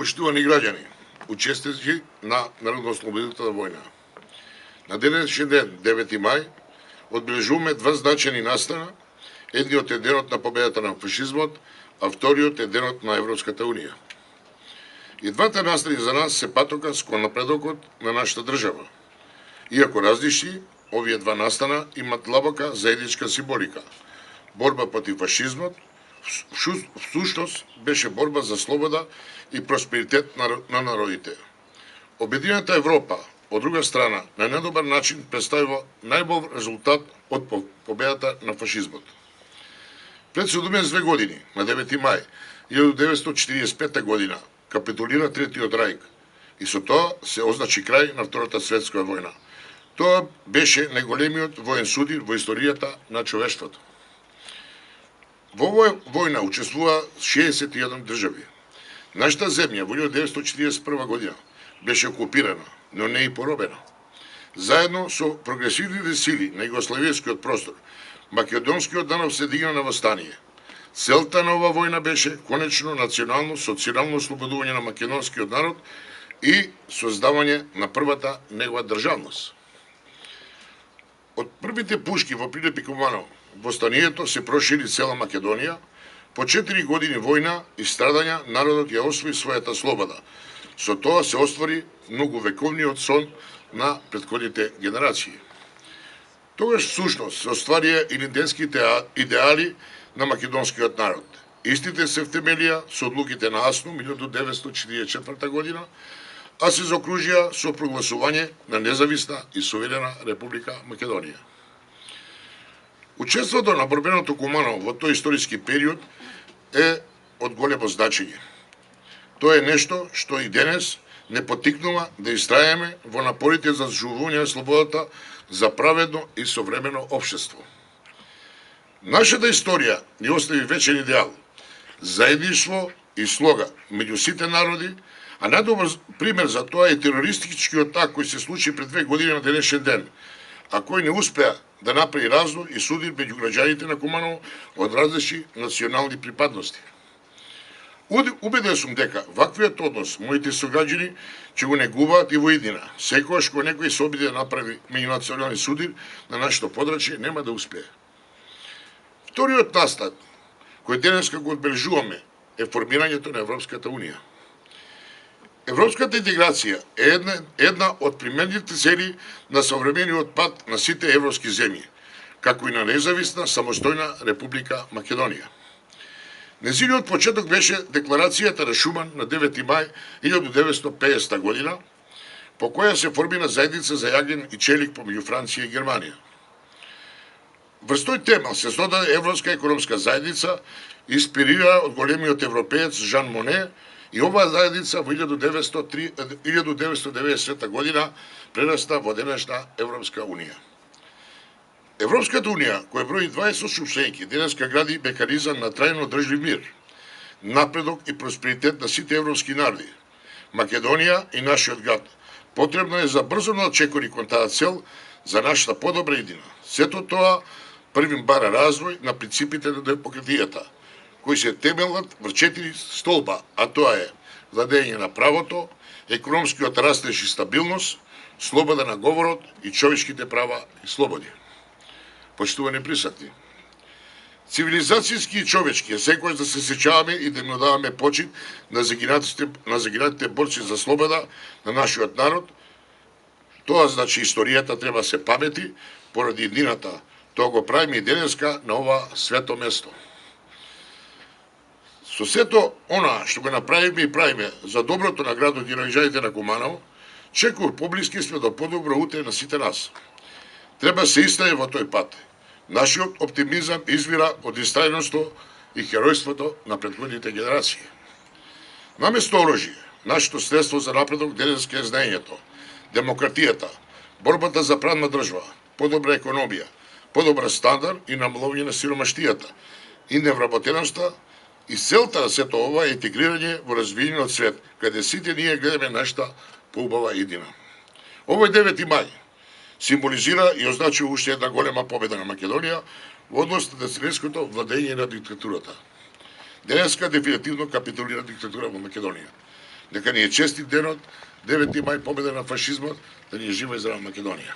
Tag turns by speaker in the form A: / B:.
A: Почитувани граѓани, учесници на Народно-ослободителната војна. На денешен ден, 9 мај, одбележуваме два значајни настана. Едниот е денот на победата на фашизмот, а вториот е денот на Европската Унија. И двата настани за нас се патокас кон напредокот на нашата држава. Иако различни, овие два настана имат длабока заедничка символика. Борба против фашизмот, всушност беше борба за слобода и просперитет на народите. Обединената Европа, од друга страна, на недобар начин представува најбол резултат од победата на фашизмот. Пред 72 години, на 9 мај 1945 година, капитулира Третиот рајк и со тоа се означи крај на Втората светска војна. Тоа беше најголемиот воен судир во историјата на човештвото. Во оваа војна учествува 61 држави. Нашата земја во 1941 година беше окупирана, но не и поробена. Заедно со прогресивните сили на југославијскиот простор, македонскиот народ се дигна на востание. Целта на оваа војна беше конечно национално, социјално ослободување на македонскиот народ и создавање на првата негова државност. Од првите пушки во Прилеп и Куманово, востанието се прошири цела Македонија. По 4 години војна и страдања, народот ја освои својата слобода. Со тоа се оствари многовековниот сон на претходните генерации. Тогаш всушност се остварија идентските идеали на македонскиот народ. Истите се втемелија со одлуките на АСНУ 1944 година, а се заокружија со прогласување на независна и суверена Република Македонија. Учеството на борбеното Куманово во тој историски период е од големо значење. Тоа е нешто што и денес не потикнува да истрајаме во напорите за заживување на слободата за праведно и современо општество. Нашата историја ни остави вечен идеал, заедништво и слога меѓу сите народи, а најдобар пример за тоа е терористичкиот атак кој се случи пред 2 години на денешен ден, а кој не успеа да направи раздор и судир меѓу граѓаните на Куманово од различни национални припадности. Убеден сум дека ваквиот однос моите сограѓани ќе го негуваат и во иднина. Секогаш кога некој се обиде да направи меѓунационални судир на нашето подрачје, нема да успее. Вториот настан, кој денеска го одбележуваме, е формирањето на Европската Унија. Европската интеграција е една од применливите цели на современиот пат на сите европски земји, како и на независна, самостојна Република Македонија. Незиниот почеток беше декларацијата на Шуман на 9 мај 1950 година, по која се формира заедница за јаген и челик помеѓу Франција и Германија. Врз тој темел се создаде Европска економска заедница, инспирирана од големиот европеец Жан Моне, и оваа заедница во 1990 година прераста во денешна Европска Унија. Европската Унија, која брои 28 членки, денеска гради механизам на трајно одржлив мир, напредок и просперитет на сите европски народи. Македонија и нашиот град потребно е за брзо надчекори кон таа цел за нашата подобра иднина. Сето тоа првим бара развој на принципите на демократијата, кои се темелат врз 4 столба, а тоа е владење на правото, економскиот растеж и стабилност, слобода на говорот и човечките права и слободи. Почитувани присутни, цивилизацијски и човечки е секојаш да се сеќаваме и да им даваме почит на загинатите борци за слобода на нашиот народ. Тоа значи историјата треба се памети поради иднината. Тоа го правиме и денеска на ова свето место. Со сето она што го направиме и правиме за доброто на градот и на граѓаните на Куманово, чекор поблиски сме до подобро утре на сите нас. Треба се истае во тој пат. Нашиот оптимизам извира од истрајноста и херојството на претходните генерации. Наместо оружје, нашето средство за напредок денеска е знаењето, демократијата, борбата за правна држава, подобра економија, подобар стандард и намалување на сиромаштијата и невработеноста. И целта на сето ова е интегрирање во развиениот свет, каде сите ние гледаме нашата поубава иднина. Овој 9 мај символизира и означува уште една голема победа на Македонија во однос на децилетското владење на диктатурата. Денеска дефинитивно капитулира диктатура во Македонија. Нека ни е честит денот, 9 мај, победа на фашизмот, да ни е жива и здрава Македонија.